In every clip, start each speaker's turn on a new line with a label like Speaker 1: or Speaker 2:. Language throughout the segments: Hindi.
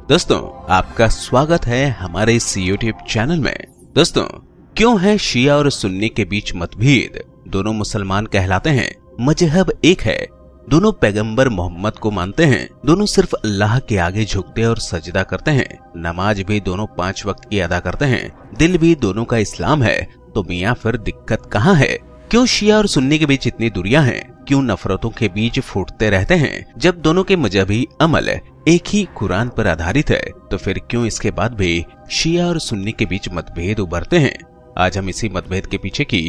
Speaker 1: दोस्तों, आपका स्वागत है हमारे इस YouTube चैनल में। दोस्तों, क्यों है शिया और सुन्नी के बीच मतभेद? दोनों मुसलमान कहलाते हैं, मजहब एक है, दोनों पैगंबर मोहम्मद को मानते हैं, दोनों सिर्फ अल्लाह के आगे झुकते और सजदा करते हैं, नमाज भी दोनों 5 वक्त की अदा करते हैं, दिल भी दोनों का इस्लाम है। तो मियाँ फिर दिक्कत कहाँ है? क्यों शिया और सुन्नी के बीच इतनी दूरियां हैं? क्यों नफरतों के बीच फूटते रहते हैं? जब दोनों के मजहबी अमल एक ही कुरान पर आधारित है, तो फिर क्यों इसके बाद भी शिया और सुन्नी के बीच मतभेद उभरते हैं? आज हम इसी मतभेद के पीछे की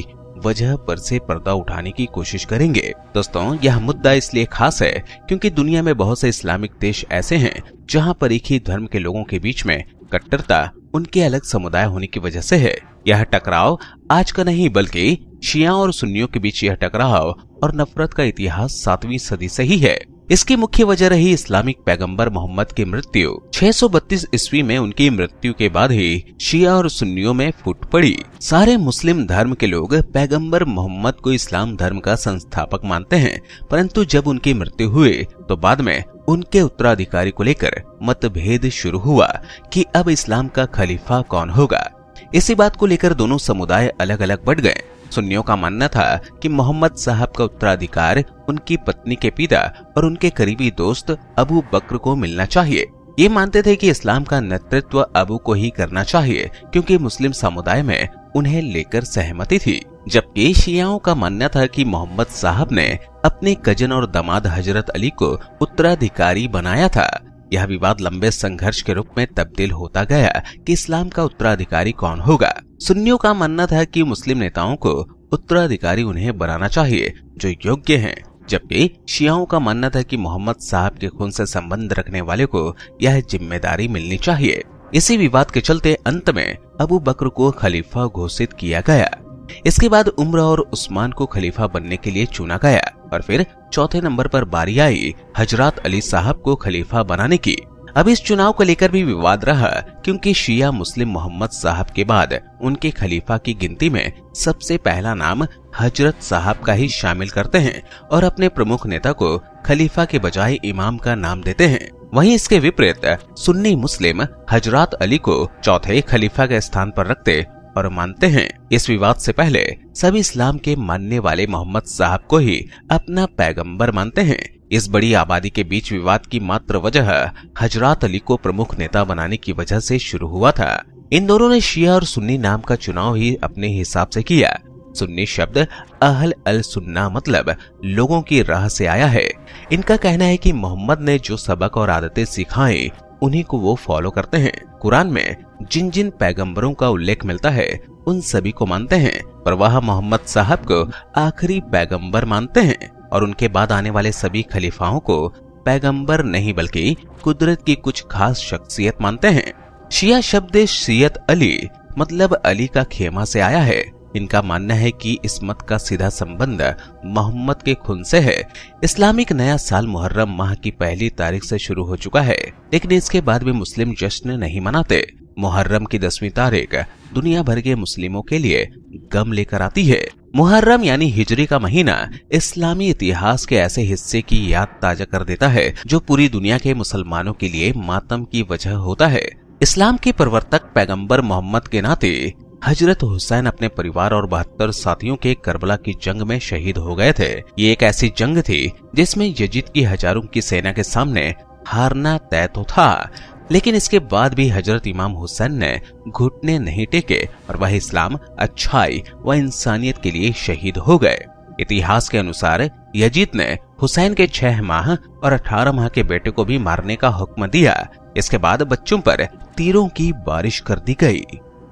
Speaker 1: वजह पर से पर्दा उठाने की कोशिश करेंगे। दोस्तों, यह मुद्दा इसलिए खास है क्योंकि दुनिया में बहुत से इस्लामिक देश ऐसे हैं जहां पर एक ही धर्म के लोगों के बीच में कट्टरता उनके अलग समुदाय होने की वजह से है। यह टकराव आज का नहीं बल्कि शिया और सुन्नियों के बीच यह टकराव और नफरत का इतिहास 7वीं सदी से ही है। इसकी मुख्य वजह रही इस्लामिक पैगंबर मोहम्मद की मृत्यु। 632 ईस्वी में उनकी मृत्यु के बाद ही शिया और सुन्नियों में फूट पड़ी। सारे मुस्लिम धर्म के लोग पैगंबर मोहम्मद को इस्लाम धर्म का संस्थापक मानते हैं, परंतु जब उनकी मृत्यु हुई तो बाद में उनके उत्तराधिकारी को लेकर मतभेद शुरू हुआ कि अब इस्लाम का खलीफा कौन होगा। इसी बात को लेकर दोनों समुदाय अलग अलग बढ़ गए। सुन्नियों का मानना था कि मोहम्मद साहब का उत्तराधिकार उनकी पत्नी के पिता और उनके करीबी दोस्त अबू बकर को मिलना चाहिए। ये मानते थे कि इस्लाम का नेतृत्व अबू को ही करना चाहिए क्योंकि मुस्लिम समुदाय में उन्हें लेकर सहमति थी। जबकि शियाओं का मानना था कि मोहम्मद साहब ने अपने कजन और दामाद हजरत अली को उत्तराधिकारी बनाया था। यह विवाद लंबे संघर्ष के रूप में तब्दील होता गया कि इस्लाम का उत्तराधिकारी कौन होगा। सुन्नियों का मानना था कि मुस्लिम नेताओं को उत्तराधिकारी उन्हें बनाना चाहिए जो योग्य हैं, जबकि शियाओं का मानना था कि मोहम्मद साहब के खून से संबंध रखने वाले को यह जिम्मेदारी मिलनी चाहिए। इसी विवाद के चलते अंत में अबू बकर को खलीफा घोषित किया गया। इसके बाद उमर और उस्मान को खलीफा बनने के लिए चुना गया और फिर चौथे नंबर पर बारी आई हजरत अली साहब को खलीफा बनाने की। अब इस चुनाव को लेकर भी विवाद रहा क्योंकि शिया मुस्लिम मोहम्मद साहब के बाद उनके खलीफा की गिनती में सबसे पहला नाम हजरत साहब का ही शामिल करते हैं और अपने प्रमुख नेता को खलीफा के बजाय इमाम का नाम देते हैं। वहीं इसके विपरीत सुन्नी मुस्लिम हजरत अली को चौथे खलीफा के स्थान पर रखते और मानते हैं। इस विवाद से पहले सभी इस्लाम के मानने वाले मोहम्मद साहब को ही अपना पैगंबर मानते हैं। इस बड़ी आबादी के बीच विवाद की मात्र वजह हजरत अली को प्रमुख नेता बनाने की वजह से शुरू हुआ था। इन दोनों ने शिया और सुन्नी नाम का चुनाव ही अपने हिसाब से किया। सुन्नी शब्द अहल अल सुन्ना मतलब लोगों की राह से आया है। इनका कहना है कि मोहम्मद ने जो सबक और आदतें सिखाई उन्हीं को वो फॉलो करते हैं। कुरान में जिन जिन पैगंबरों का उल्लेख मिलता है उन सभी को मानते हैं, पर वह मोहम्मद साहब को आखिरी पैगंबर मानते हैं और उनके बाद आने वाले सभी खलीफाओं को पैगंबर नहीं बल्कि कुदरत की कुछ खास शख्सियत मानते हैं। शिया शब्द शियत अली मतलब अली का खेमा से आया है। इनका मानना है कि इस मत का सीधा संबंध मोहम्मद के खून से है। इस्लामिक नया साल मुहर्रम माह की पहली तारीख से शुरू हो चुका है, लेकिन इसके बाद भी मुस्लिम जश्न नहीं मनाते। मुहर्रम की 10वीं तारीख दुनिया भर के मुस्लिमों के लिए गम लेकर आती है। मुहर्रम यानी हिजरी का महीना इस्लामी इतिहास के ऐसे हिस्से की याद ताजा कर देता है जो पूरी दुनिया के मुसलमानों के लिए मातम की वजह होता है। इस्लाम के प्रवर्तक पैगंबर मोहम्मद के नाते हजरत हुसैन अपने परिवार और 72 साथियों के करबला की जंग में शहीद हो गए थे। ये एक ऐसी जंग थी जिसमें यजीद की हजारों की सेना के सामने हारना तय तो था, लेकिन इसके बाद भी हजरत इमाम हुसैन ने घुटने नहीं टेके और वह इस्लाम, अच्छाई व इंसानियत के लिए शहीद हो गए। इतिहास के अनुसार यजीद ने हुसैन के 6 माह और 18 माह के बेटे को भी मारने का हुक्म दिया। इसके बाद बच्चों पर तीरों की बारिश कर दी गई।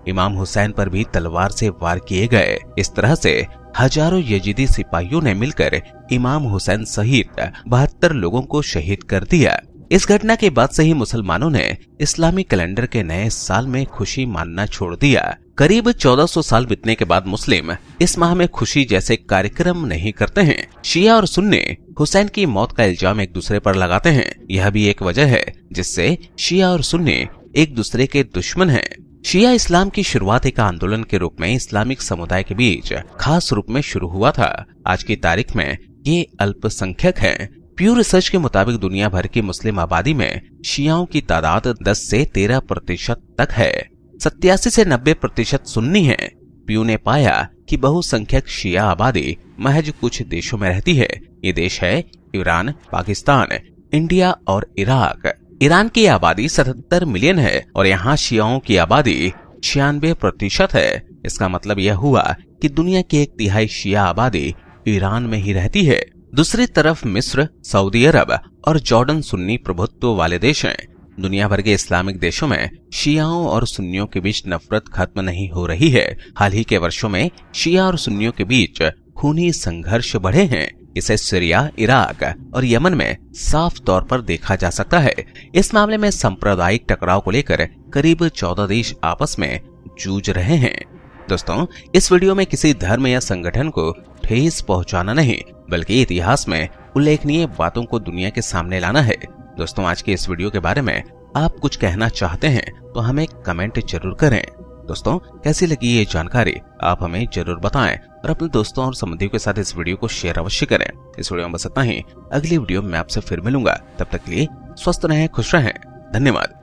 Speaker 1: इमाम हुसैन पर भी तलवार से वार किए गए। इस तरह से हजारों यजीदी सिपाहियों ने मिलकर इमाम हुसैन सहित 72 लोगों को शहीद कर दिया। इस घटना के बाद से ही मुसलमानों ने इस्लामी कैलेंडर के नए साल में खुशी मानना छोड़ दिया। करीब 1400 साल बीतने के बाद मुस्लिम इस माह में खुशी जैसे कार्यक्रम नहीं करते हैं। शिया और सुन्नी हुसैन की मौत का इल्जाम एक दूसरे पर लगाते हैं। यह भी एक वजह है जिससे शिया और सुन्नी एक दूसरे के दुश्मन हैं। शिया इस्लाम की शुरुआत एक आंदोलन के रूप में इस्लामिक समुदाय के बीच खास रूप में शुरू हुआ था। आज की तारीख में ये अल्पसंख्यक हैं, प्यू रिसर्च के मुताबिक दुनिया भर की मुस्लिम आबादी में शियाओं की तादाद 10 से 13% तक है। 87 से 90% सुन्नी है। प्यू ने पाया कि बहुसंख्यक शिया आबादी महज कुछ देशों में रहती है। ये देश है ईरान, पाकिस्तान, इंडिया और इराक। ईरान की आबादी 77 मिलियन है और यहाँ शियाओं की आबादी 96% है। इसका मतलब यह हुआ कि दुनिया की 1/3 शिया आबादी ईरान में ही रहती है। दूसरी तरफ मिस्र, सऊदी अरब और जॉर्डन सुन्नी प्रभुत्व वाले देश हैं। दुनिया भर के इस्लामिक देशों में शियाओं और सुन्नियों के बीच नफरत खत्म नहीं हो रही है। हाल ही के वर्षों में शिया और सुन्नियों के बीच खूनी संघर्ष बढ़े हैं। इसे सीरिया, इराक और यमन में साफ तौर पर देखा जा सकता है। इस मामले में सांप्रदायिक टकराव को लेकर करीब 14 देश आपस में जूझ रहे हैं। दोस्तों, इस वीडियो में किसी धर्म या संगठन को ठेस पहुंचाना नहीं, बल्कि इतिहास में उल्लेखनीय बातों को दुनिया के सामने लाना है। दोस्तों, आज के इस वीडियो के बारे में आप कुछ कहना चाहते हैं तो हमें कमेंट जरूर करें। दोस्तों, कैसी लगी ये जानकारी आप हमें जरूर बताएं और अपने दोस्तों और संबंधियों के साथ इस वीडियो को शेयर अवश्य करें। इस वीडियो में बस इतना ही। अगली वीडियो में आपसे फिर मिलूंगा। तब तक के लिए स्वस्थ रहें, खुश रहें। धन्यवाद।